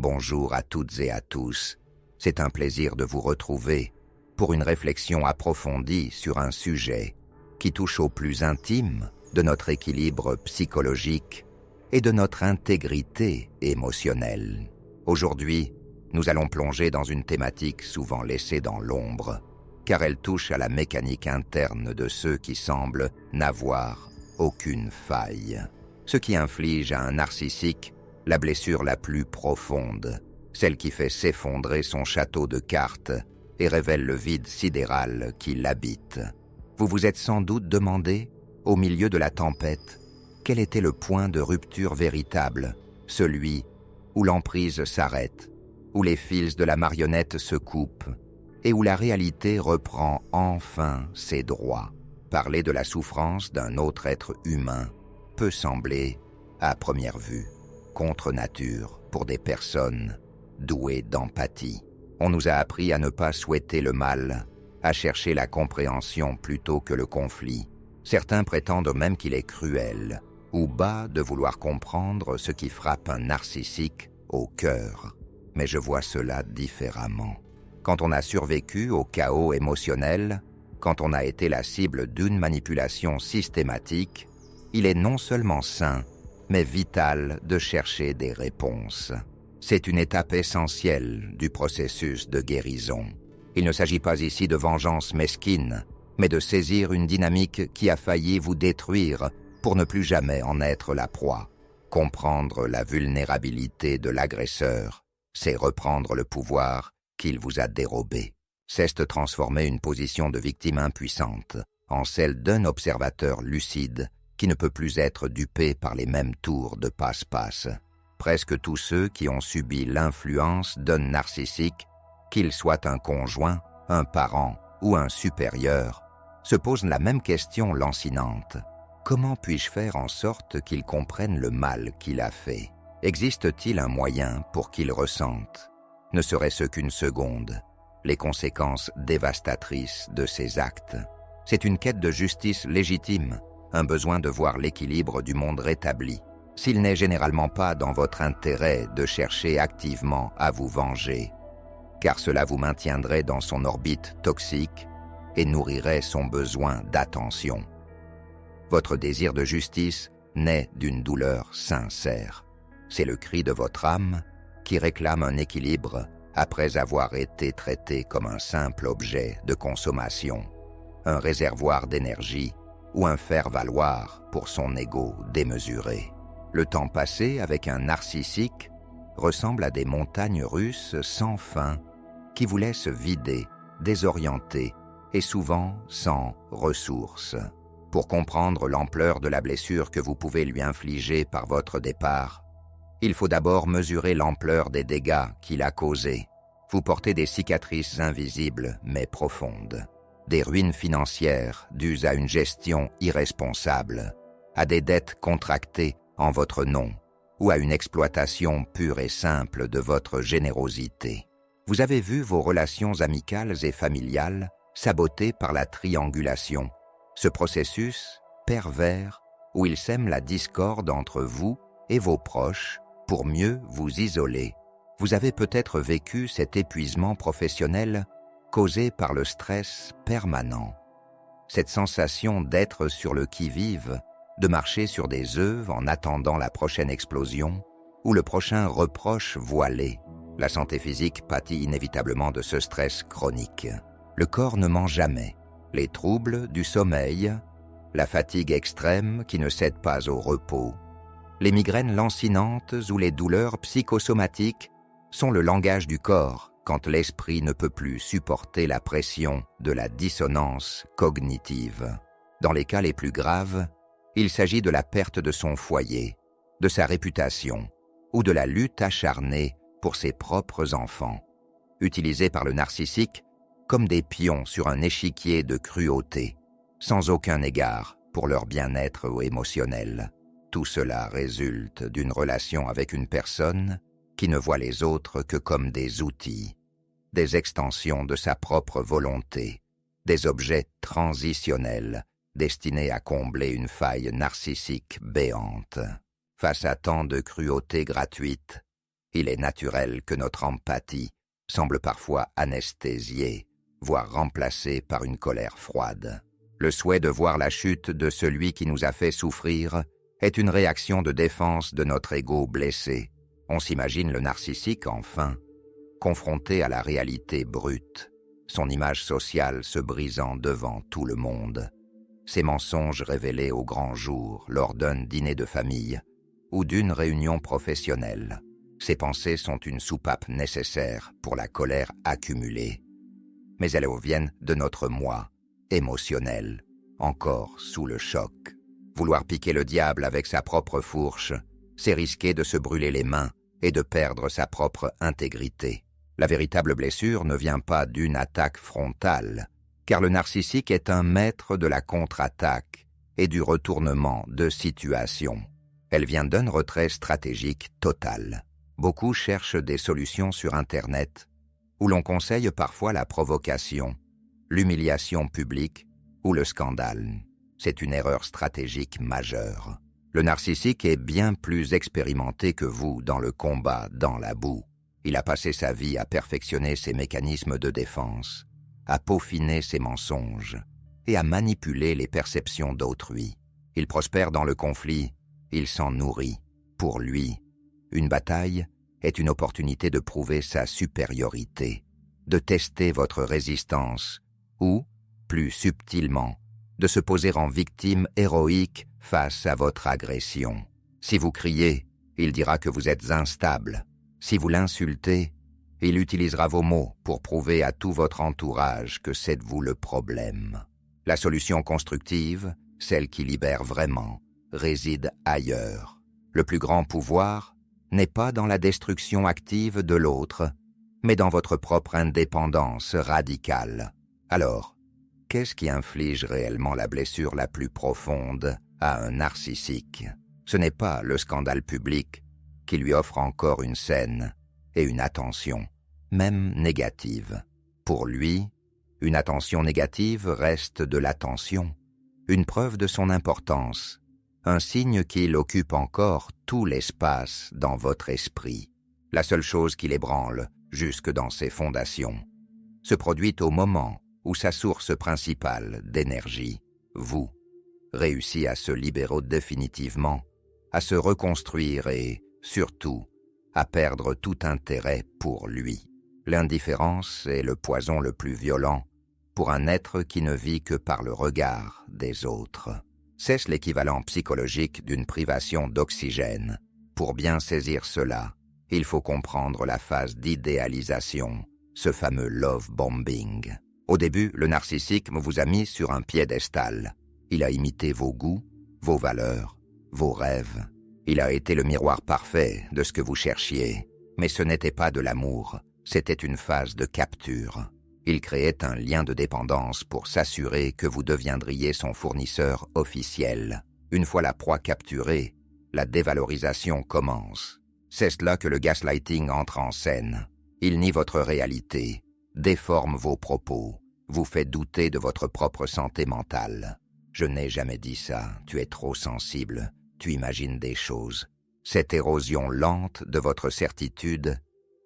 Bonjour à toutes et à tous. C'est un plaisir de vous retrouver pour une réflexion approfondie sur un sujet qui touche au plus intime de notre équilibre psychologique et de notre intégrité émotionnelle. Aujourd'hui, nous allons plonger dans une thématique souvent laissée dans l'ombre, car elle touche à la mécanique interne de ceux qui semblent n'avoir aucune faille. Ce qui inflige à un narcissique la blessure la plus profonde, celle qui fait s'effondrer son château de cartes et révèle le vide sidéral qui l'habite. Vous vous êtes sans doute demandé, au milieu de la tempête, quel était le point de rupture véritable, celui où l'emprise s'arrête, où les fils de la marionnette se coupent et où la réalité reprend enfin ses droits. Parler de la souffrance d'un autre être humain peut sembler, à première vue, contre nature pour des personnes douées d'empathie. On nous a appris à ne pas souhaiter le mal, à chercher la compréhension plutôt que le conflit. Certains prétendent même qu'il est cruel ou bas de vouloir comprendre ce qui frappe un narcissique au cœur. Mais je vois cela différemment. Quand on a survécu au chaos émotionnel, quand on a été la cible d'une manipulation systématique, il est non seulement sain, mais vital de chercher des réponses. C'est une étape essentielle du processus de guérison. Il ne s'agit pas ici de vengeance mesquine, mais de saisir une dynamique qui a failli vous détruire pour ne plus jamais en être la proie. Comprendre la vulnérabilité de l'agresseur, c'est reprendre le pouvoir qu'il vous a dérobé. C'est transformer une position de victime impuissante en celle d'un observateur lucide qui ne peut plus être dupé par les mêmes tours de passe-passe. Presque tous ceux qui ont subi l'influence d'un narcissique, qu'il soit un conjoint, un parent ou un supérieur, se posent la même question lancinante. Comment puis-je faire en sorte qu'il comprenne le mal qu'il a fait? Existe-t-il un moyen pour qu'il ressente, ne serait-ce qu'une seconde, les conséquences dévastatrices de ses actes? C'est une quête de justice légitime, un besoin de voir l'équilibre du monde rétabli. S'il n'est généralement pas dans votre intérêt de chercher activement à vous venger, car cela vous maintiendrait dans son orbite toxique et nourrirait son besoin d'attention. Votre désir de justice naît d'une douleur sincère. C'est le cri de votre âme qui réclame un équilibre après avoir été traité comme un simple objet de consommation, un réservoir d'énergie ou un faire-valoir pour son ego démesuré. Le temps passé avec un narcissique ressemble à des montagnes russes sans fin qui vous laissent vider, désorienté et souvent sans ressources. Pour comprendre l'ampleur de la blessure que vous pouvez lui infliger par votre départ, il faut d'abord mesurer l'ampleur des dégâts qu'il a causés. Vous portez des cicatrices invisibles mais profondes, des ruines financières dues à une gestion irresponsable, à des dettes contractées en votre nom ou à une exploitation pure et simple de votre générosité. Vous avez vu vos relations amicales et familiales sabotées par la triangulation, ce processus pervers où il sème la discorde entre vous et vos proches pour mieux vous isoler. Vous avez peut-être vécu cet épuisement professionnel causé par le stress permanent, cette sensation d'être sur le qui-vive, de marcher sur des œufs en attendant la prochaine explosion ou le prochain reproche voilé. La santé physique pâtit inévitablement de ce stress chronique. Le corps ne ment jamais. Les troubles du sommeil, la fatigue extrême qui ne cède pas au repos, les migraines lancinantes ou les douleurs psychosomatiques sont le langage du corps quand l'esprit ne peut plus supporter la pression de la dissonance cognitive. Dans les cas les plus graves, il s'agit de la perte de son foyer, de sa réputation ou de la lutte acharnée pour ses propres enfants, utilisés par le narcissique comme des pions sur un échiquier de cruauté, sans aucun égard pour leur bien-être émotionnel. Tout cela résulte d'une relation avec une personne qui ne voit les autres que comme des outils, des extensions de sa propre volonté, des objets transitionnels destinés à combler une faille narcissique béante. Face à tant de cruauté gratuite, Il est naturel que notre empathie semble parfois anesthésiée, voire remplacée par une colère froide. Le souhait de voir la chute de celui qui nous a fait souffrir est une réaction de défense de notre ego blessé. On s'imagine le narcissique, enfin, confronté à la réalité brute, son image sociale se brisant devant tout le monde, ses mensonges révélés au grand jour lors d'un dîner de famille ou d'une réunion professionnelle. Ces pensées sont une soupape nécessaire pour la colère accumulée, mais elles viennent de notre moi émotionnel, encore sous le choc. Vouloir piquer le diable avec sa propre fourche, c'est risquer de se brûler les mains et de perdre sa propre intégrité. La véritable blessure ne vient pas d'une attaque frontale, car le narcissique est un maître de la contre-attaque et du retournement de situation. Elle vient d'un retrait stratégique total. Beaucoup cherchent des solutions sur Internet, où l'on conseille parfois la provocation, l'humiliation publique ou le scandale. C'est une erreur stratégique majeure. Le narcissique est bien plus expérimenté que vous dans le combat dans la boue. Il a passé sa vie à perfectionner ses mécanismes de défense, à peaufiner ses mensonges et à manipuler les perceptions d'autrui. Il prospère dans le conflit, il s'en nourrit. Pour lui, une bataille est une opportunité de prouver sa supériorité, de tester votre résistance ou, plus subtilement, de se poser en victime héroïque face à votre agression. Si vous criez, il dira que vous êtes instable. Si vous l'insultez, il utilisera vos mots pour prouver à tout votre entourage que c'est vous le problème. La solution constructive, celle qui libère vraiment, réside ailleurs. Le plus grand pouvoir n'est pas dans la destruction active de l'autre, mais dans votre propre indépendance radicale. Alors, qu'est-ce qui inflige réellement la blessure la plus profonde à un narcissique? Ce n'est pas le scandale public qui lui offre encore une scène et une attention, même négative. Pour lui, une attention négative reste de l'attention, une preuve de son importance, un signe qu'il occupe encore tout l'espace dans votre esprit. La seule chose qui l'ébranle, jusque dans ses fondations, se produit au moment où sa source principale d'énergie, vous, réussit à se libérer définitivement, à se reconstruire et, surtout, à perdre tout intérêt pour lui. L'indifférence est le poison le plus violent pour un être qui ne vit que par le regard des autres. C'est l'équivalent psychologique d'une privation d'oxygène. Pour bien saisir cela, il faut comprendre la phase d'idéalisation, ce fameux love bombing. Au début, le narcissique vous a mis sur un piédestal. Il a imité vos goûts, vos valeurs, vos rêves. Il a été le miroir parfait de ce que vous cherchiez. Mais ce n'était pas de l'amour, c'était une phase de capture. Il créait un lien de dépendance pour s'assurer que vous deviendriez son fournisseur officiel. Une fois la proie capturée, la dévalorisation commence. C'est là que le gaslighting entre en scène. Il nie votre réalité, déforme vos propos, vous fait douter de votre propre santé mentale. Je n'ai jamais dit ça, tu es trop sensible, tu imagines des choses. Cette érosion lente de votre certitude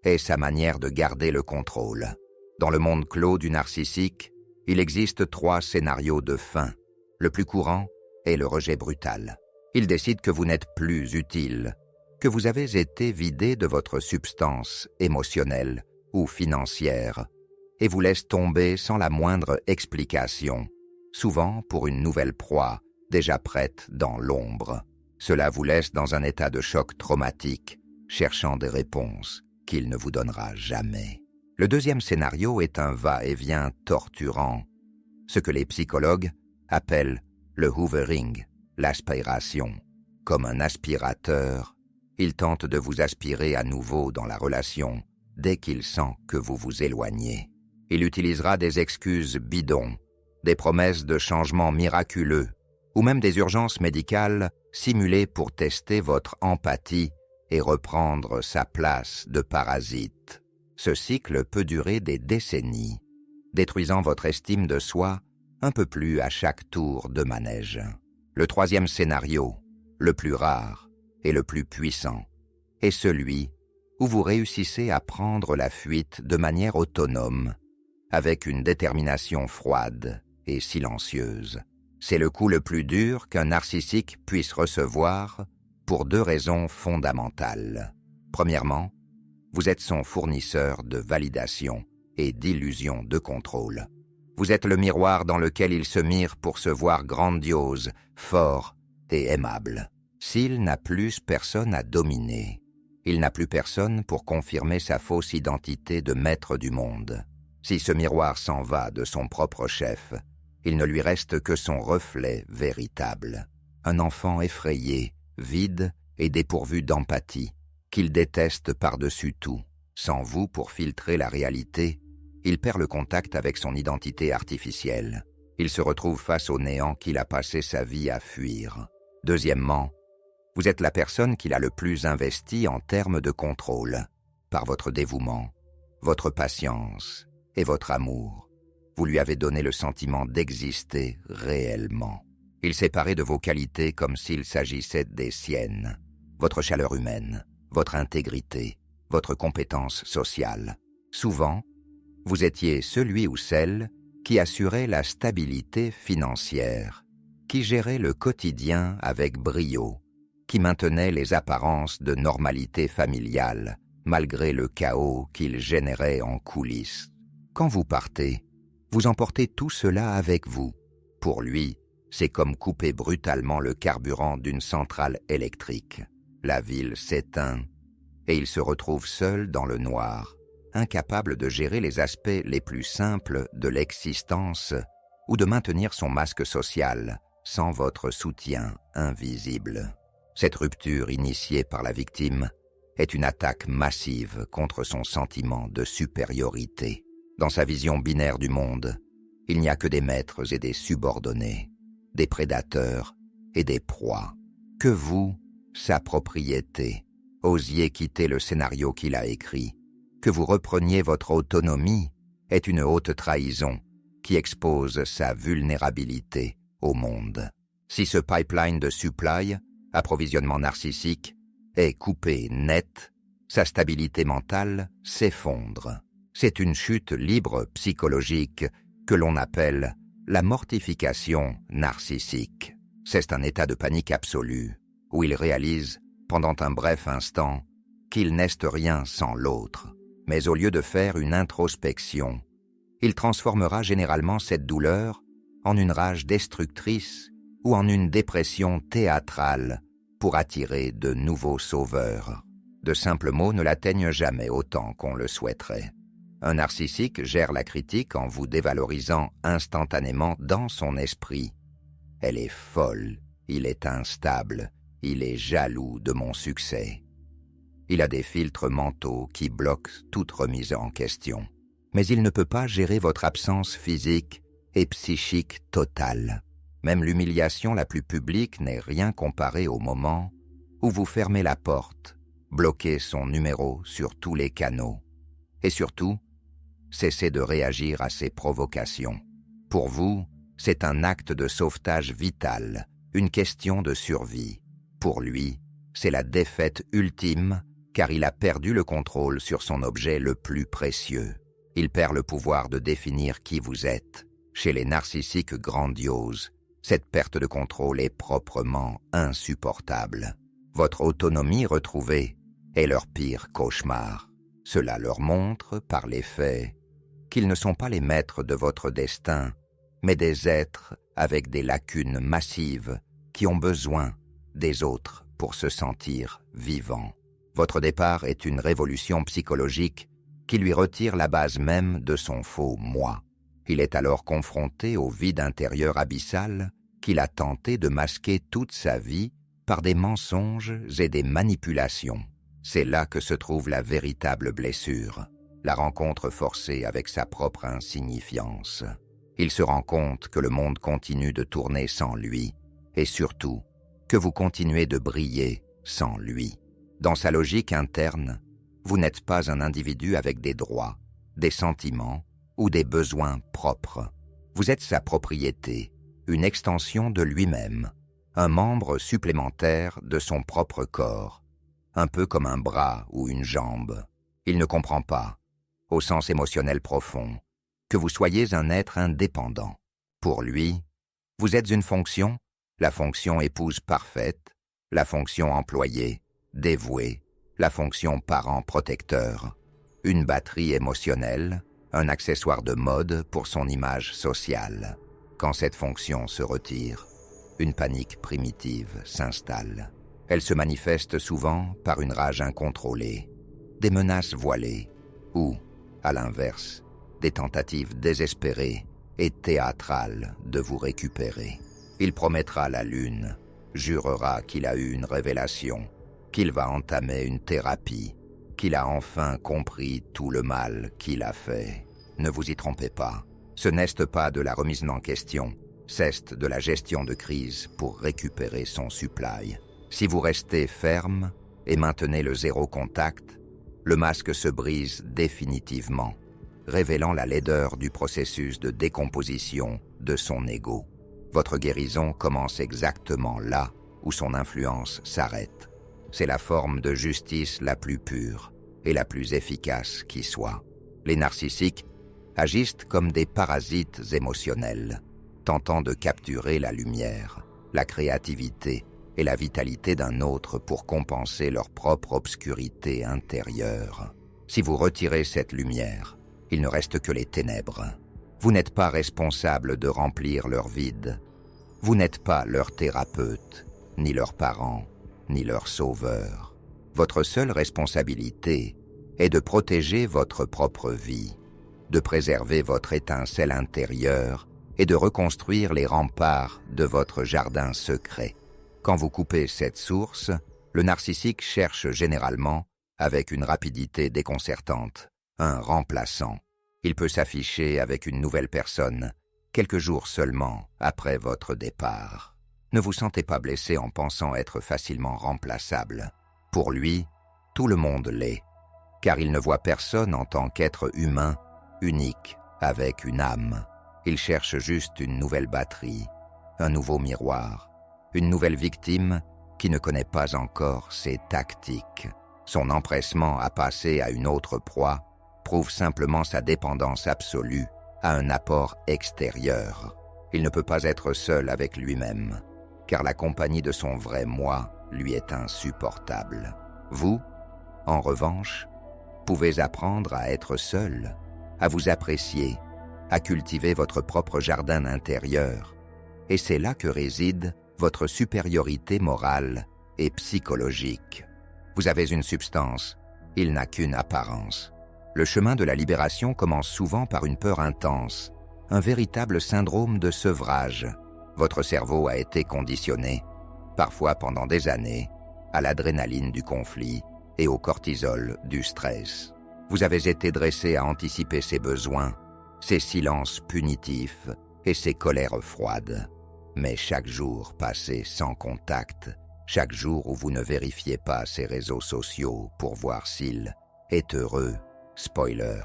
est sa manière de garder le contrôle. Dans le monde clos du narcissique, il existe 3 scénarios de fin. Le plus courant est le rejet brutal. Il décide que vous n'êtes plus utile, que vous avez été vidé de votre substance émotionnelle ou financière, et vous laisse tomber sans la moindre explication, souvent pour une nouvelle proie, déjà prête dans l'ombre. Cela vous laisse dans un état de choc traumatique, cherchant des réponses qu'il ne vous donnera jamais. Le deuxième scénario est un va-et-vient torturant, ce que les psychologues appellent le hoovering, l'aspiration. Comme un aspirateur, il tente de vous aspirer à nouveau dans la relation dès qu'il sent que vous vous éloignez. Il utilisera des excuses bidons, des promesses de changements miraculeux, ou même des urgences médicales simulées pour tester votre empathie et reprendre sa place de parasite. Ce cycle peut durer des décennies, détruisant votre estime de soi un peu plus à chaque tour de manège. Le troisième scénario, le plus rare et le plus puissant, est celui où vous réussissez à prendre la fuite de manière autonome, avec une détermination froide et silencieuse. C'est le coup le plus dur qu'un narcissique puisse recevoir pour 2 raisons fondamentales. Premièrement, vous êtes son fournisseur de validation et d'illusions de contrôle. Vous êtes le miroir dans lequel il se mire pour se voir grandiose, fort et aimable. S'il n'a plus personne à dominer, il n'a plus personne pour confirmer sa fausse identité de maître du monde. Si ce miroir s'en va de son propre chef, il ne lui reste que son reflet véritable. Un enfant effrayé, vide et dépourvu d'empathie, qu'il déteste par-dessus tout. Sans vous pour filtrer la réalité, il perd le contact avec son identité artificielle. Il se retrouve face au néant qu'il a passé sa vie à fuir. Deuxièmement, vous êtes la personne qu'il a le plus investie en termes de contrôle, par votre dévouement, votre patience et votre amour. Vous lui avez donné le sentiment d'exister réellement. Il s'est paré de vos qualités comme s'il s'agissait des siennes. Votre chaleur humaine, votre intégrité, votre compétence sociale. Souvent, vous étiez celui ou celle qui assurait la stabilité financière, qui gérait le quotidien avec brio, qui maintenait les apparences de normalité familiale, malgré le chaos qu'il générait en coulisses. Quand vous partez, vous emportez tout cela avec vous. Pour lui, c'est comme couper brutalement le carburant d'une centrale électrique. La ville s'éteint et il se retrouve seul dans le noir, incapable de gérer les aspects les plus simples de l'existence ou de maintenir son masque social sans votre soutien invisible. Cette rupture initiée par la victime est une attaque massive contre son sentiment de supériorité. Dans sa vision binaire du monde, il n'y a que des maîtres et des subordonnés, des prédateurs et des proies. Que vous, sa propriété, osiez quitter le scénario qu'il a écrit, que vous repreniez votre autonomie, est une haute trahison qui expose sa vulnérabilité au monde. Si ce pipeline de supply, approvisionnement narcissique, est coupé net, sa stabilité mentale s'effondre. C'est une chute libre psychologique que l'on appelle la mortification narcissique. C'est un état de panique absolue où il réalise, pendant un bref instant, qu'il n'est rien sans l'autre. Mais au lieu de faire une introspection, il transformera généralement cette douleur en une rage destructrice ou en une dépression théâtrale pour attirer de nouveaux sauveurs. De simples mots ne l'atteignent jamais autant qu'on le souhaiterait. Un narcissique gère la critique en vous dévalorisant instantanément dans son esprit. Elle est folle, il est instable, il est jaloux de mon succès. Il a des filtres mentaux qui bloquent toute remise en question. Mais il ne peut pas gérer votre absence physique et psychique totale. Même l'humiliation la plus publique n'est rien comparée au moment où vous fermez la porte, bloquez son numéro sur tous les canaux. Et surtout, cessez de réagir à ses provocations. Pour vous, c'est un acte de sauvetage vital, une question de survie. Pour lui, c'est la défaite ultime car il a perdu le contrôle sur son objet le plus précieux. Il perd le pouvoir de définir qui vous êtes. Chez les narcissiques grandioses, cette perte de contrôle est proprement insupportable. Votre autonomie retrouvée est leur pire cauchemar. Cela leur montre, par les faits, qu'ils ne sont pas les maîtres de votre destin, mais des êtres avec des lacunes massives qui ont besoin des autres pour se sentir vivants. Votre départ est une révolution psychologique qui lui retire la base même de son faux moi. Il est alors confronté au vide intérieur abyssal qu'il a tenté de masquer toute sa vie par des mensonges et des manipulations. C'est là que se trouve la véritable blessure, la rencontre forcée avec sa propre insignifiance. Il se rend compte que le monde continue de tourner sans lui, et surtout, que vous continuez de briller sans lui. Dans sa logique interne, vous n'êtes pas un individu avec des droits, des sentiments ou des besoins propres. Vous êtes sa propriété, une extension de lui-même, un membre supplémentaire de son propre corps. un peu comme un bras ou une jambe. Il ne comprend pas, au sens émotionnel profond, que vous soyez un être indépendant. Pour lui, vous êtes une fonction, la fonction épouse parfaite, la fonction employée, dévouée, la fonction parent protecteur, une batterie émotionnelle, un accessoire de mode pour son image sociale. Quand cette fonction se retire, une panique primitive s'installe. Elle se manifeste souvent par une rage incontrôlée, des menaces voilées ou, à l'inverse, des tentatives désespérées et théâtrales de vous récupérer. Il promettra la lune, jurera qu'il a eu une révélation, qu'il va entamer une thérapie, qu'il a enfin compris tout le mal qu'il a fait. Ne vous y trompez pas, ce n'est pas de la remise en question, c'est de la gestion de crise pour récupérer son supply. Si vous restez ferme et maintenez le zéro contact, le masque se brise définitivement, révélant la laideur du processus de décomposition de son ego. Votre guérison commence exactement là où son influence s'arrête. C'est la forme de justice la plus pure et la plus efficace qui soit. Les narcissiques agissent comme des parasites émotionnels, tentant de capturer la lumière, la créativité et la vitalité d'un autre pour compenser leur propre obscurité intérieure. Si vous retirez cette lumière, il ne reste que les ténèbres. Vous n'êtes pas responsable de remplir leur vide. Vous n'êtes pas leur thérapeute, ni leurs parents, ni leur sauveur. Votre seule responsabilité est de protéger votre propre vie, de préserver votre étincelle intérieure et de reconstruire les remparts de votre jardin secret. Quand vous coupez cette source, le narcissique cherche généralement, avec une rapidité déconcertante, un remplaçant. Il peut s'afficher avec une nouvelle personne, quelques jours seulement après votre départ. Ne vous sentez pas blessé en pensant être facilement remplaçable. Pour lui, tout le monde l'est, car il ne voit personne en tant qu'être humain, unique, avec une âme. Il cherche juste une nouvelle batterie, un nouveau miroir, une nouvelle victime qui ne connaît pas encore ses tactiques. Son empressement à passer à une autre proie prouve simplement sa dépendance absolue à un apport extérieur. Il ne peut pas être seul avec lui-même, car la compagnie de son vrai moi lui est insupportable. Vous, en revanche, pouvez apprendre à être seul, à vous apprécier, à cultiver votre propre jardin intérieur. Et c'est là que réside votre supériorité morale et psychologique. Vous avez une substance, il n'a qu'une apparence. Le chemin de la libération commence souvent par une peur intense, un véritable syndrome de sevrage. Votre cerveau a été conditionné, parfois pendant des années, à l'adrénaline du conflit et au cortisol du stress. Vous avez été dressé à anticiper ses besoins, ses silences punitifs et ses colères froides. Mais chaque jour passé sans contact, chaque jour où vous ne vérifiez pas ses réseaux sociaux pour voir s'il est heureux, spoiler,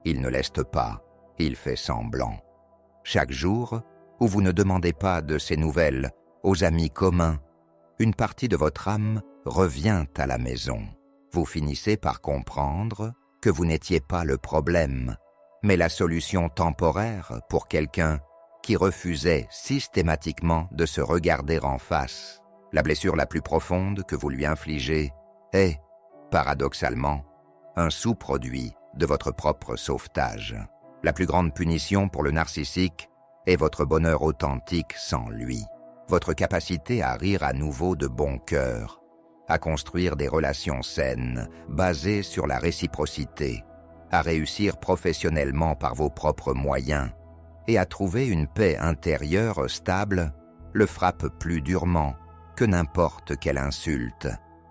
il ne l'est pas, il fait semblant. Chaque jour où vous ne demandez pas de ses nouvelles aux amis communs, une partie de votre âme revient à la maison. Vous finissez par comprendre que vous n'étiez pas le problème, mais la solution temporaire pour quelqu'un qui refusait systématiquement de se regarder en face. La blessure la plus profonde que vous lui infligez est, paradoxalement, un sous-produit de votre propre sauvetage. La plus grande punition pour le narcissique est votre bonheur authentique sans lui, votre capacité à rire à nouveau de bon cœur, à construire des relations saines basées sur la réciprocité, à réussir professionnellement par vos propres moyens et à trouver une paix intérieure stable le frappe plus durement que n'importe quelle insulte.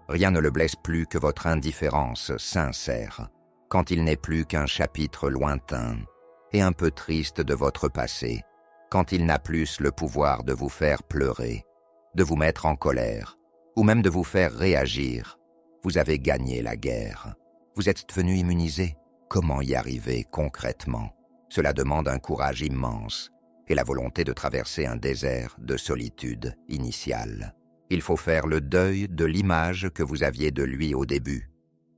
Rien ne le blesse plus que votre indifférence sincère, quand il n'est plus qu'un chapitre lointain et un peu triste de votre passé, quand il n'a plus le pouvoir de vous faire pleurer, de vous mettre en colère, ou même de vous faire réagir. Vous avez gagné la guerre. Vous êtes devenu immunisé. Comment y arriver concrètement? Cela demande un courage immense et la volonté de traverser un désert de solitude initiale. Il faut faire le deuil de l'image que vous aviez de lui au début,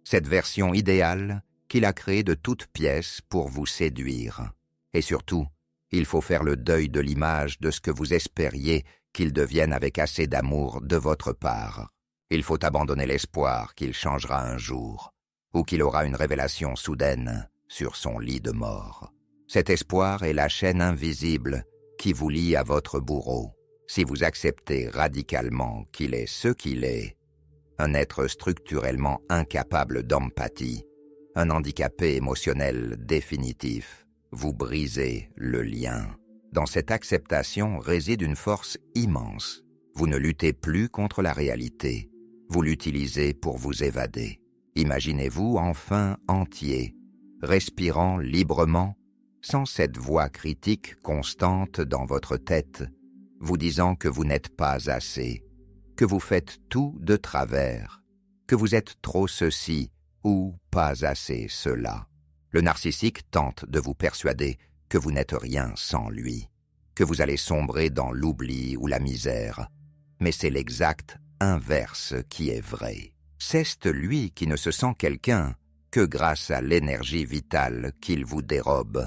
cette version idéale qu'il a créée de toutes pièces pour vous séduire. Et surtout, il faut faire le deuil de l'image de ce que vous espériez qu'il devienne avec assez d'amour de votre part. Il faut abandonner l'espoir qu'il changera un jour, ou qu'il aura une révélation soudaine sur son lit de mort. Cet espoir est la chaîne invisible qui vous lie à votre bourreau. Si vous acceptez radicalement qu'il est ce qu'il est, un être structurellement incapable d'empathie, un handicapé émotionnel définitif, vous brisez le lien. Dans cette acceptation réside une force immense. Vous ne luttez plus contre la réalité, vous l'utilisez pour vous évader. Imaginez-vous enfin entier, respirant librement, sans cette voix critique constante dans votre tête, vous disant que vous n'êtes pas assez, que vous faites tout de travers, que vous êtes trop ceci ou pas assez cela. Le narcissique tente de vous persuader que vous n'êtes rien sans lui, que vous allez sombrer dans l'oubli ou la misère, mais c'est l'exact inverse qui est vrai. C'est lui qui ne se sent quelqu'un que grâce à l'énergie vitale qu'il vous dérobe.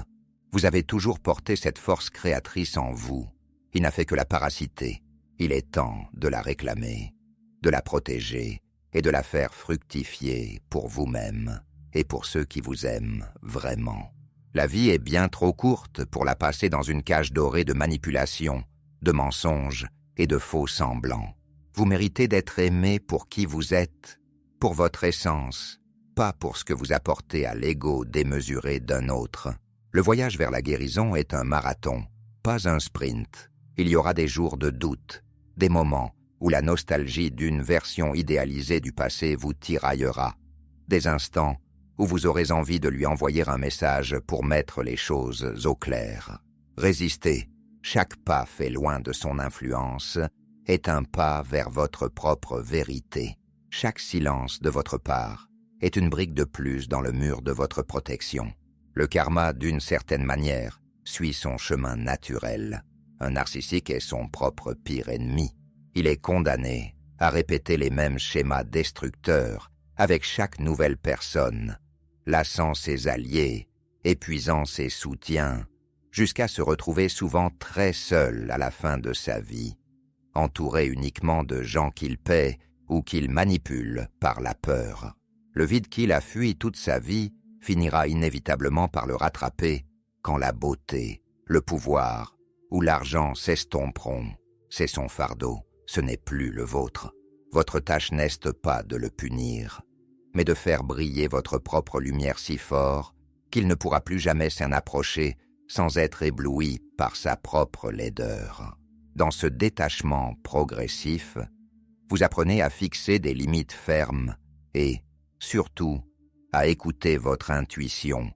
Vous avez toujours porté cette force créatrice en vous. Il n'a fait que la parasiter. Il est temps de la réclamer, de la protéger et de la faire fructifier pour vous-même et pour ceux qui vous aiment vraiment. La vie est bien trop courte pour la passer dans une cage dorée de manipulation, de mensonges et de faux semblants. Vous méritez d'être aimé pour qui vous êtes, pour votre essence, pas pour ce que vous apportez à l'ego démesuré d'un autre. Le voyage vers la guérison est un marathon, pas un sprint. Il y aura des jours de doute, des moments où la nostalgie d'une version idéalisée du passé vous tiraillera, des instants où vous aurez envie de lui envoyer un message pour mettre les choses au clair. Résistez, chaque pas fait loin de son influence est un pas vers votre propre vérité. Chaque silence de votre part est une brique de plus dans le mur de votre protection. Le karma, d'une certaine manière, suit son chemin naturel. Un narcissique est son propre pire ennemi. Il est condamné à répéter les mêmes schémas destructeurs avec chaque nouvelle personne, lassant ses alliés, épuisant ses soutiens, jusqu'à se retrouver souvent très seul à la fin de sa vie, entouré uniquement de gens qu'il paie ou qu'il manipule par la peur. Le vide qu'il a fui toute sa vie finira inévitablement par le rattraper quand la beauté, le pouvoir ou l'argent s'estomperont. C'est son fardeau, ce n'est plus le vôtre. Votre tâche n'est pas de le punir, mais de faire briller votre propre lumière si fort qu'il ne pourra plus jamais s'en approcher sans être ébloui par sa propre laideur. Dans ce détachement progressif, vous apprenez à fixer des limites fermes et, surtout, à écouter votre intuition,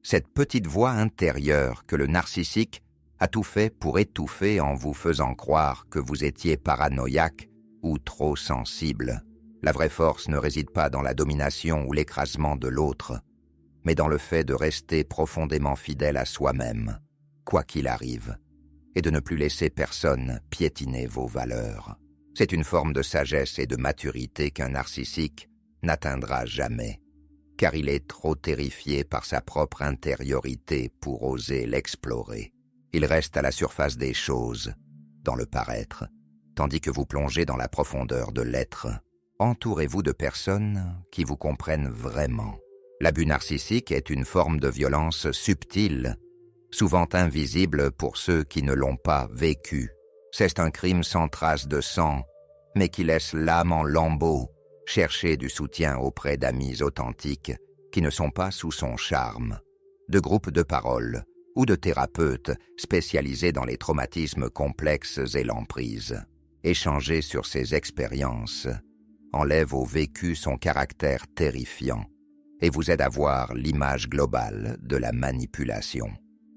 cette petite voix intérieure que le narcissique a tout fait pour étouffer en vous faisant croire que vous étiez paranoïaque ou trop sensible. La vraie force ne réside pas dans la domination ou l'écrasement de l'autre, mais dans le fait de rester profondément fidèle à soi-même, quoi qu'il arrive, et de ne plus laisser personne piétiner vos valeurs. C'est une forme de sagesse et de maturité qu'un narcissique n'atteindra jamais, car il est trop terrifié par sa propre intériorité pour oser l'explorer. Il reste à la surface des choses, dans le paraître, tandis que vous plongez dans la profondeur de l'être. Entourez-vous de personnes qui vous comprennent vraiment. L'abus narcissique est une forme de violence subtile, souvent invisible pour ceux qui ne l'ont pas vécu. C'est un crime sans trace de sang, mais qui laisse l'âme en lambeaux, chercher du soutien auprès d'amis authentiques qui ne sont pas sous son charme, de groupes de parole ou de thérapeutes spécialisés dans les traumatismes complexes et l'emprise. Échanger sur ces expériences enlève au vécu son caractère terrifiant et vous aide à voir l'image globale de la manipulation.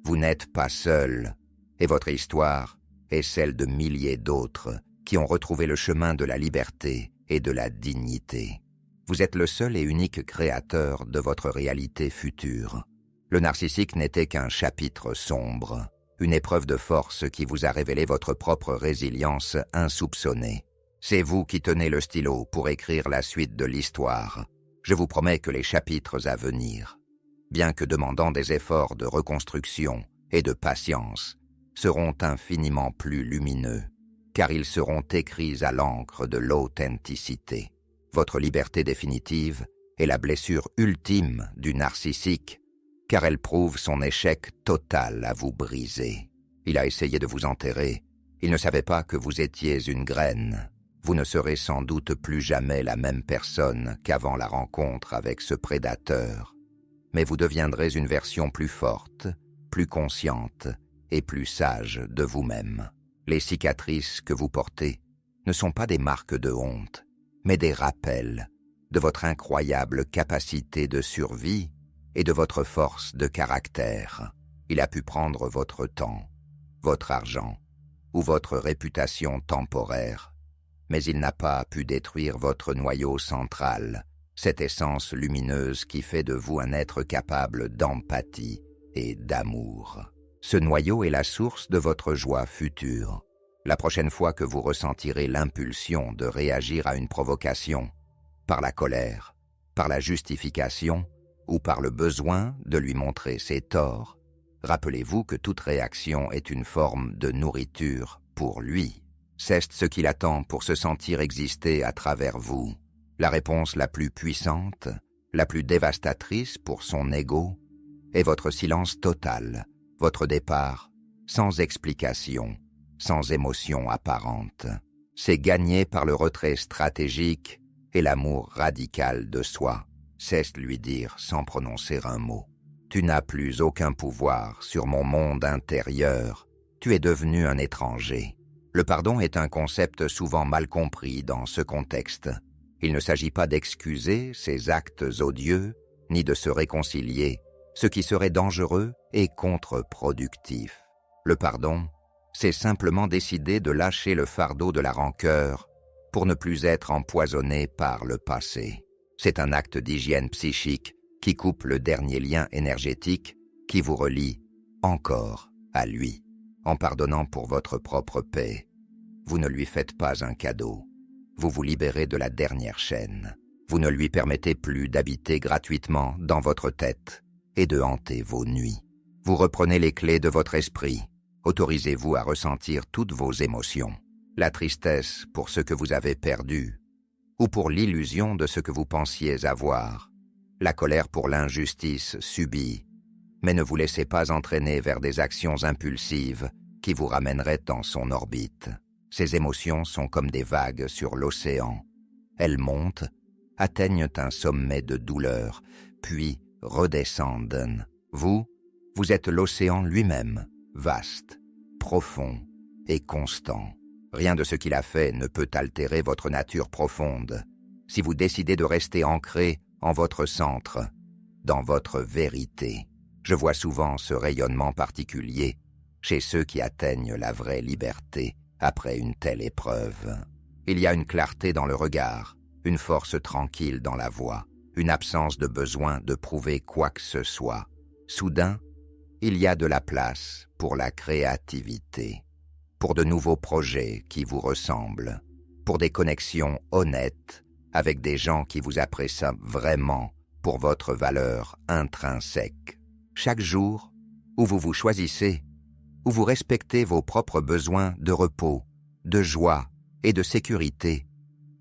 Vous n'êtes pas seul, et votre histoire est celle de milliers d'autres qui ont retrouvé le chemin de la liberté et de la dignité. Vous êtes le seul et unique créateur de votre réalité future. Le narcissique n'était qu'un chapitre sombre, une épreuve de force qui vous a révélé votre propre résilience insoupçonnée. C'est vous qui tenez le stylo pour écrire la suite de l'histoire. Je vous promets que les chapitres à venir, bien que demandant des efforts de reconstruction et de patience, seront infiniment plus lumineux, car ils seront écrits à l'encre de l'authenticité. Votre liberté définitive est la blessure ultime du narcissique, car elle prouve son échec total à vous briser. Il a essayé de vous enterrer, il ne savait pas que vous étiez une graine. Vous ne serez sans doute plus jamais la même personne qu'avant la rencontre avec ce prédateur, mais vous deviendrez une version plus forte, plus consciente et plus sage de vous-même. Les cicatrices que vous portez ne sont pas des marques de honte, mais des rappels de votre incroyable capacité de survie et de votre force de caractère. Il a pu prendre votre temps, votre argent ou votre réputation temporaire, mais il n'a pas pu détruire votre noyau central, cette essence lumineuse qui fait de vous un être capable d'empathie et d'amour. Ce noyau est la source de votre joie future. La prochaine fois que vous ressentirez l'impulsion de réagir à une provocation, par la colère, par la justification ou par le besoin de lui montrer ses torts, rappelez-vous que toute réaction est une forme de nourriture pour lui. C'est ce qu'il attend pour se sentir exister à travers vous. La réponse la plus puissante, la plus dévastatrice pour son ego, est votre silence total, votre départ sans explication, sans émotion apparente. C'est gagné par le retrait stratégique et l'amour radical de soi. Cesse lui dire sans prononcer un mot. Tu n'as plus aucun pouvoir sur mon monde intérieur. Tu es devenu un étranger. Le pardon est un concept souvent mal compris dans ce contexte. Il ne s'agit pas d'excuser ses actes odieux, ni de se réconcilier, ce qui serait dangereux et contre-productif. Le pardon, c'est simplement décider de lâcher le fardeau de la rancœur pour ne plus être empoisonné par le passé. C'est un acte d'hygiène psychique qui coupe le dernier lien énergétique qui vous relie encore à lui. En pardonnant pour votre propre paix, vous ne lui faites pas un cadeau. Vous vous libérez de la dernière chaîne. Vous ne lui permettez plus d'habiter gratuitement dans votre tête et de hanter vos nuits. Vous reprenez les clés de votre esprit. Autorisez-vous à ressentir toutes vos émotions. La tristesse pour ce que vous avez perdu, ou pour l'illusion de ce que vous pensiez avoir. La colère pour l'injustice subie. Mais ne vous laissez pas entraîner vers des actions impulsives qui vous ramèneraient dans son orbite. Ces émotions sont comme des vagues sur l'océan. Elles montent, atteignent un sommet de douleur, puis redescendent. Vous êtes l'océan lui-même, vaste, profond et constant. Rien de ce qu'il a fait ne peut altérer votre nature profonde. Si vous décidez de rester ancré en votre centre, dans votre vérité. Je vois souvent ce rayonnement particulier chez ceux qui atteignent la vraie liberté après une telle épreuve. Il y a une clarté dans le regard, une force tranquille dans la voix, une absence de besoin de prouver quoi que ce soit. Soudain, il y a de la place pour la créativité, pour de nouveaux projets qui vous ressemblent, pour des connexions honnêtes avec des gens qui vous apprécient vraiment pour votre valeur intrinsèque. Chaque jour où vous vous choisissez, où vous respectez vos propres besoins de repos, de joie et de sécurité,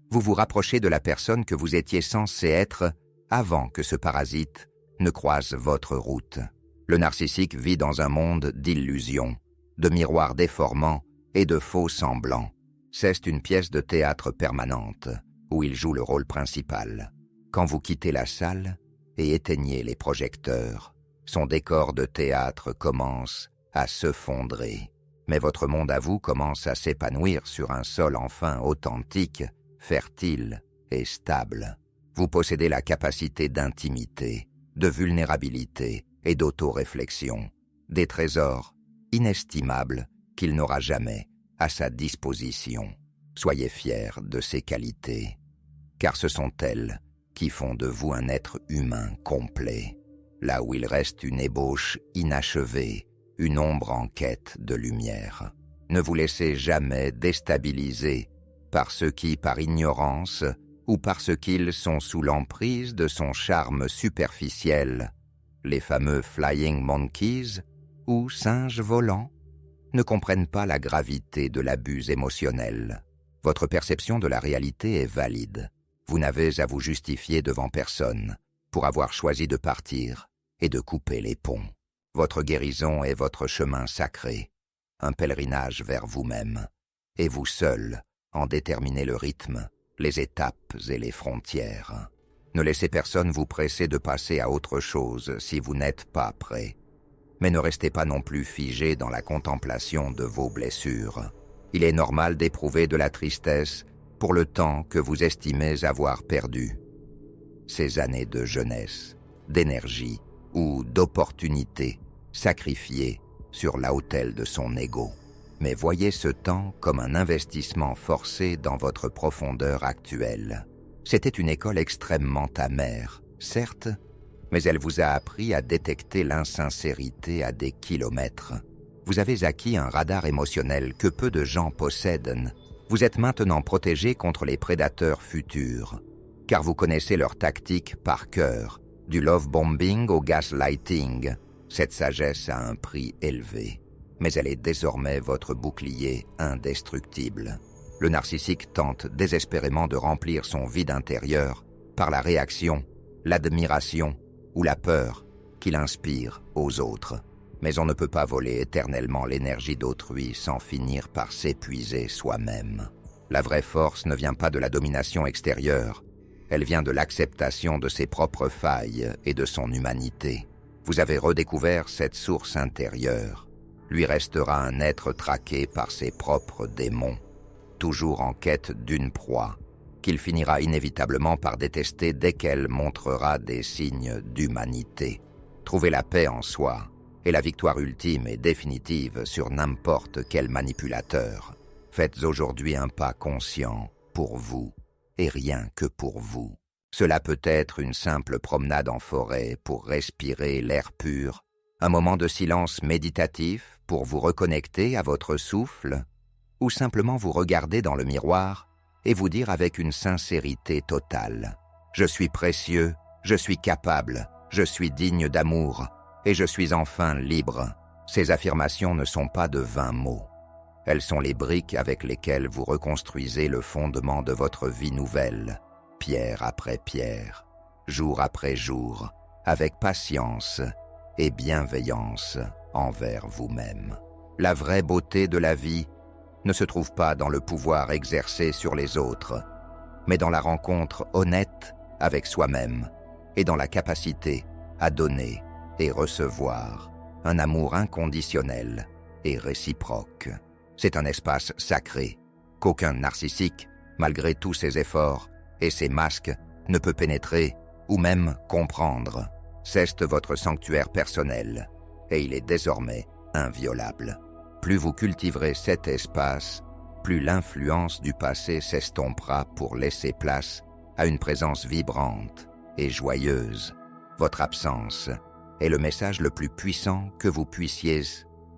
vous vous rapprochez de la personne que vous étiez censé être avant que ce parasite ne croise votre route. Le narcissique vit dans un monde d'illusions, de miroirs déformants et de faux semblants. C'est une pièce de théâtre permanente où il joue le rôle principal. Quand vous quittez la salle et éteignez les projecteurs, son décor de théâtre commence à se fondrer. Mais votre monde à vous commence à s'épanouir sur un sol enfin authentique, fertile et stable. Vous possédez la capacité d'intimité, de vulnérabilité et d'autoréflexion, des trésors inestimables qu'il n'aura jamais à sa disposition. Soyez fiers de ces qualités, car ce sont elles qui font de vous un être humain complet, là où il reste une ébauche inachevée, une ombre en quête de lumière. Ne vous laissez jamais déstabiliser par ceux qui, par ignorance, ou parce qu'ils sont sous l'emprise de son charme superficiel, les fameux flying monkeys ou singes volants, ne comprennent pas la gravité de l'abus émotionnel. Votre perception de la réalité est valide. Vous n'avez à vous justifier devant personne pour avoir choisi de partir et de couper les ponts. Votre guérison est votre chemin sacré, un pèlerinage vers vous-même, et vous seul en déterminez le rythme, les étapes et les frontières. Ne laissez personne vous presser de passer à autre chose si vous n'êtes pas prêt. Mais ne restez pas non plus figé dans la contemplation de vos blessures. Il est normal d'éprouver de la tristesse pour le temps que vous estimez avoir perdu. Ces années de jeunesse, d'énergie ou d'opportunité sacrifiées sur l'autel de son ego. Mais voyez ce temps comme un investissement forcé dans votre profondeur actuelle. C'était une école extrêmement amère, certes, mais elle vous a appris à détecter l'insincérité à des kilomètres. Vous avez acquis un radar émotionnel que peu de gens possèdent. Vous êtes maintenant protégé contre les prédateurs futurs, car vous connaissez leurs tactiques par cœur, du love bombing au gaslighting. Cette sagesse a un prix élevé, mais elle est désormais votre bouclier indestructible. Le narcissique tente désespérément de remplir son vide intérieur par la réaction, l'admiration ou la peur qu'il inspire aux autres. Mais on ne peut pas voler éternellement l'énergie d'autrui sans finir par s'épuiser soi-même. La vraie force ne vient pas de la domination extérieure, elle vient de l'acceptation de ses propres failles et de son humanité. Vous avez redécouvert cette source intérieure. Lui restera un être traqué par ses propres démons, toujours en quête d'une proie, qu'il finira inévitablement par détester dès qu'elle montrera des signes d'humanité. Trouvez la paix en soi, et la victoire ultime et définitive sur n'importe quel manipulateur. Faites aujourd'hui un pas conscient pour vous, et rien que pour vous. Cela peut être une simple promenade en forêt pour respirer l'air pur, un moment de silence méditatif pour vous reconnecter à votre souffle, ou simplement vous regarder dans le miroir et vous dire avec une sincérité totale « Je suis précieux, je suis capable, je suis digne d'amour, et je suis enfin libre ». Ces affirmations ne sont pas de vains mots. Elles sont les briques avec lesquelles vous reconstruisez le fondement de votre vie nouvelle, pierre après pierre, jour après jour, avec patience et bienveillance envers vous-même. La vraie beauté de la vie ne se trouve pas dans le pouvoir exercé sur les autres, mais dans la rencontre honnête avec soi-même et dans la capacité à donner et recevoir un amour inconditionnel et réciproque. C'est un espace sacré qu'aucun narcissique, malgré tous ses efforts et ses masques, ne peut pénétrer ou même comprendre. C'est votre sanctuaire personnel et il est désormais inviolable. Plus vous cultiverez cet espace, plus l'influence du passé s'estompera pour laisser place à une présence vibrante et joyeuse. Votre absence est le message le plus puissant que vous puissiez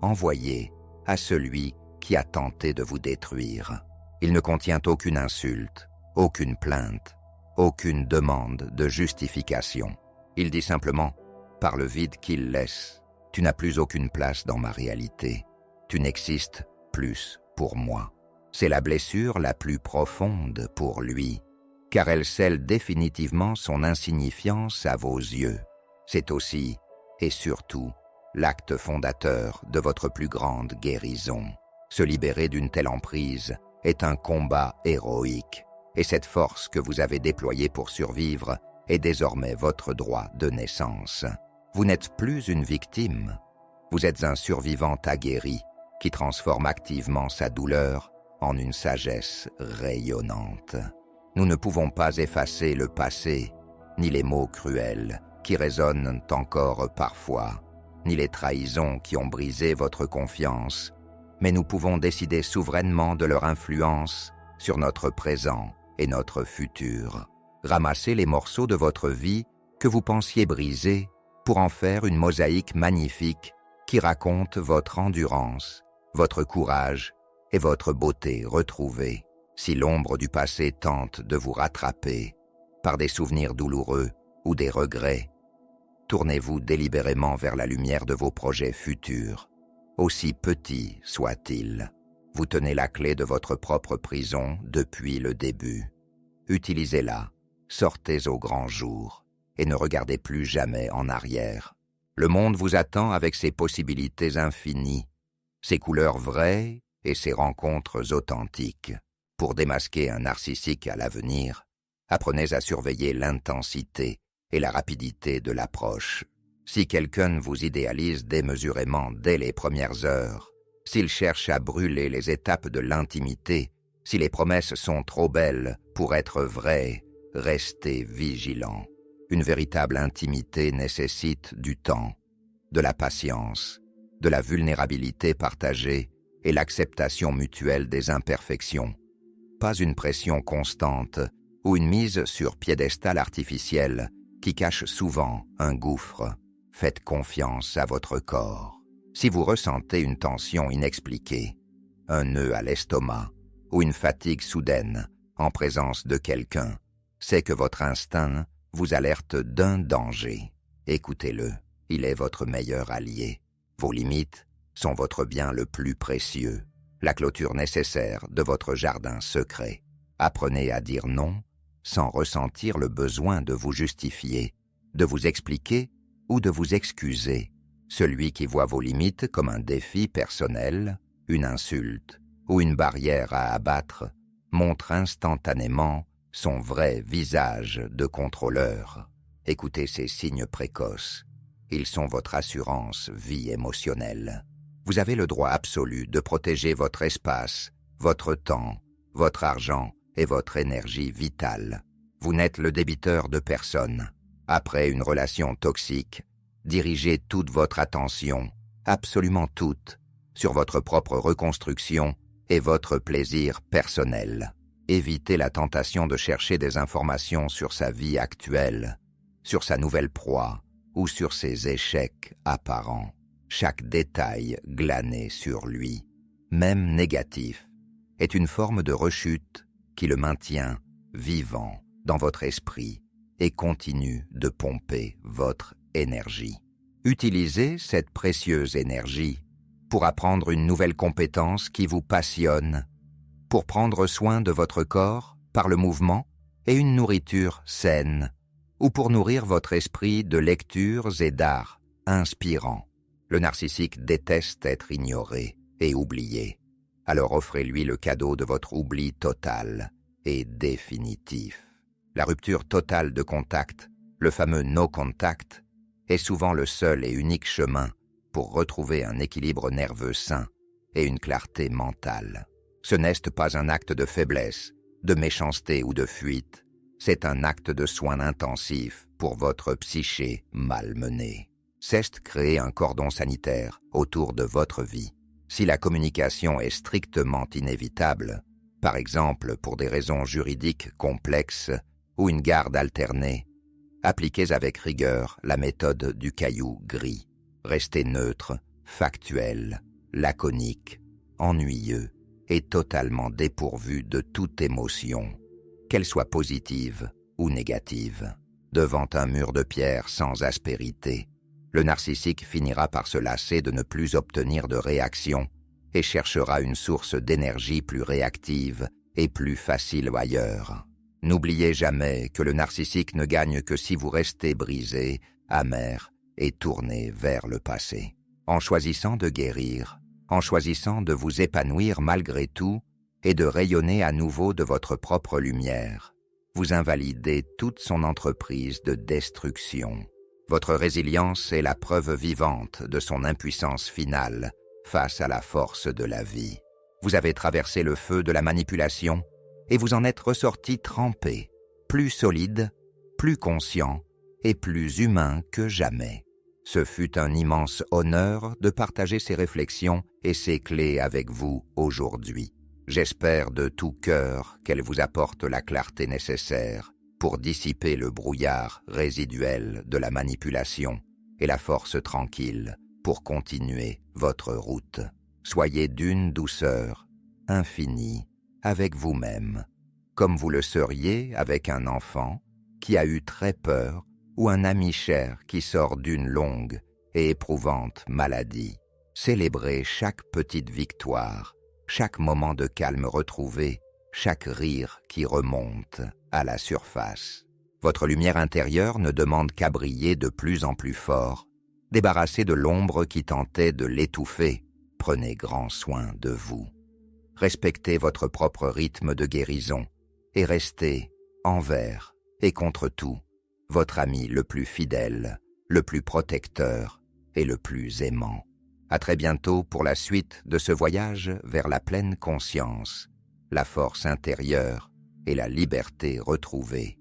envoyer à celui qui a tenté de vous détruire. Il ne contient aucune insulte, aucune plainte, aucune demande de justification. Il dit simplement, par le vide qu'il laisse, « Tu n'as plus aucune place dans ma réalité. Tu n'existes plus pour moi. » C'est la blessure la plus profonde pour lui, car elle scelle définitivement son insignifiance à vos yeux. C'est aussi, et surtout, l'acte fondateur de votre plus grande guérison. Se libérer d'une telle emprise est un combat héroïque, et cette force que vous avez déployée pour survivre est désormais votre droit de naissance. Vous n'êtes plus une victime, vous êtes un survivant aguerri qui transforme activement sa douleur en une sagesse rayonnante. Nous ne pouvons pas effacer le passé, ni les mots cruels qui résonnent encore parfois, ni les trahisons qui ont brisé votre confiance, mais nous pouvons décider souverainement de leur influence sur notre présent et notre futur. Ramassez les morceaux de votre vie que vous pensiez briser pour en faire une mosaïque magnifique qui raconte votre endurance, votre courage et votre beauté retrouvée. Si l'ombre du passé tente de vous rattraper par des souvenirs douloureux ou des regrets, tournez-vous délibérément vers la lumière de vos projets futurs, aussi petits soient-ils. Vous tenez la clé de votre propre prison depuis le début. Utilisez-la, sortez au grand jour et ne regardez plus jamais en arrière. Le monde vous attend avec ses possibilités infinies, ses couleurs vraies et ses rencontres authentiques. Pour démasquer un narcissique à l'avenir, apprenez à surveiller l'intensité et la rapidité de l'approche. Si quelqu'un vous idéalise démesurément dès les premières heures, s'il cherche à brûler les étapes de l'intimité, si les promesses sont trop belles pour être vraies, restez vigilant. Une véritable intimité nécessite du temps, de la patience, de la vulnérabilité partagée et l'acceptation mutuelle des imperfections. Pas une pression constante ou une mise sur piédestal artificiel qui cache souvent un gouffre. Faites confiance à votre corps. Si vous ressentez une tension inexpliquée, un nœud à l'estomac ou une fatigue soudaine en présence de quelqu'un, c'est que votre instinct vous alerte d'un danger. Écoutez-le, il est votre meilleur allié. Vos limites sont votre bien le plus précieux, la clôture nécessaire de votre jardin secret. Apprenez à dire non sans ressentir le besoin de vous justifier, de vous expliquer ou de vous excuser. Celui qui voit vos limites comme un défi personnel, une insulte ou une barrière à abattre, montre instantanément son vrai visage de contrôleur. Écoutez ces signes précoces. Ils sont votre assurance vie émotionnelle. Vous avez le droit absolu de protéger votre espace, votre temps, votre argent et votre énergie vitale. Vous n'êtes le débiteur de personne. Après une relation toxique, dirigez toute votre attention, absolument toute, sur votre propre reconstruction et votre plaisir personnel. Évitez la tentation de chercher des informations sur sa vie actuelle, sur sa nouvelle proie ou sur ses échecs apparents. Chaque détail glané sur lui, même négatif, est une forme de rechute qui le maintient vivant dans votre esprit et continue de pomper votre énergie. Utilisez cette précieuse énergie pour apprendre une nouvelle compétence qui vous passionne, pour prendre soin de votre corps par le mouvement et une nourriture saine, ou pour nourrir votre esprit de lectures et d'art inspirants. Le narcissique déteste être ignoré et oublié. Alors offrez-lui le cadeau de votre oubli total et définitif. La rupture totale de contact, le fameux no contact, est souvent le seul et unique chemin pour retrouver un équilibre nerveux sain et une clarté mentale. Ce n'est pas un acte de faiblesse, de méchanceté ou de fuite, c'est un acte de soin intensif pour votre psyché malmenée. Ceste créer un cordon sanitaire autour de votre vie. Si la communication est strictement inévitable, par exemple pour des raisons juridiques complexes ou une garde alternée, appliquez avec rigueur la méthode du caillou gris. Restez neutre, factuel, laconique, ennuyeux et totalement dépourvu de toute émotion, qu'elle soit positive ou négative. Devant un mur de pierre sans aspérité, le narcissique finira par se lasser de ne plus obtenir de réaction et cherchera une source d'énergie plus réactive et plus facile ailleurs. N'oubliez jamais que le narcissique ne gagne que si vous restez brisé, amer et tourné vers le passé. En choisissant de guérir, en choisissant de vous épanouir malgré tout et de rayonner à nouveau de votre propre lumière, vous invalidez toute son entreprise de destruction. Votre résilience est la preuve vivante de son impuissance finale face à la force de la vie. Vous avez traversé le feu de la manipulation et vous en êtes ressorti trempé, plus solide, plus conscient et plus humain que jamais. Ce fut un immense honneur de partager ces réflexions et ces clés avec vous aujourd'hui. J'espère de tout cœur qu'elles vous apportent la clarté nécessaire pour dissiper le brouillard résiduel de la manipulation et la force tranquille pour continuer votre route. Soyez d'une douceur infinie avec vous-même, comme vous le seriez avec un enfant qui a eu très peur ou un ami cher qui sort d'une longue et éprouvante maladie. Célébrez chaque petite victoire, chaque moment de calme retrouvé, chaque rire qui remonte à la surface. Votre lumière intérieure ne demande qu'à briller de plus en plus fort. Débarrassez de l'ombre qui tentait de l'étouffer. Prenez grand soin de vous. Respectez votre propre rythme de guérison et restez, envers et contre tout, votre ami le plus fidèle, le plus protecteur et le plus aimant. À très bientôt pour la suite de ce voyage vers la pleine conscience, la force intérieure et la liberté retrouvée.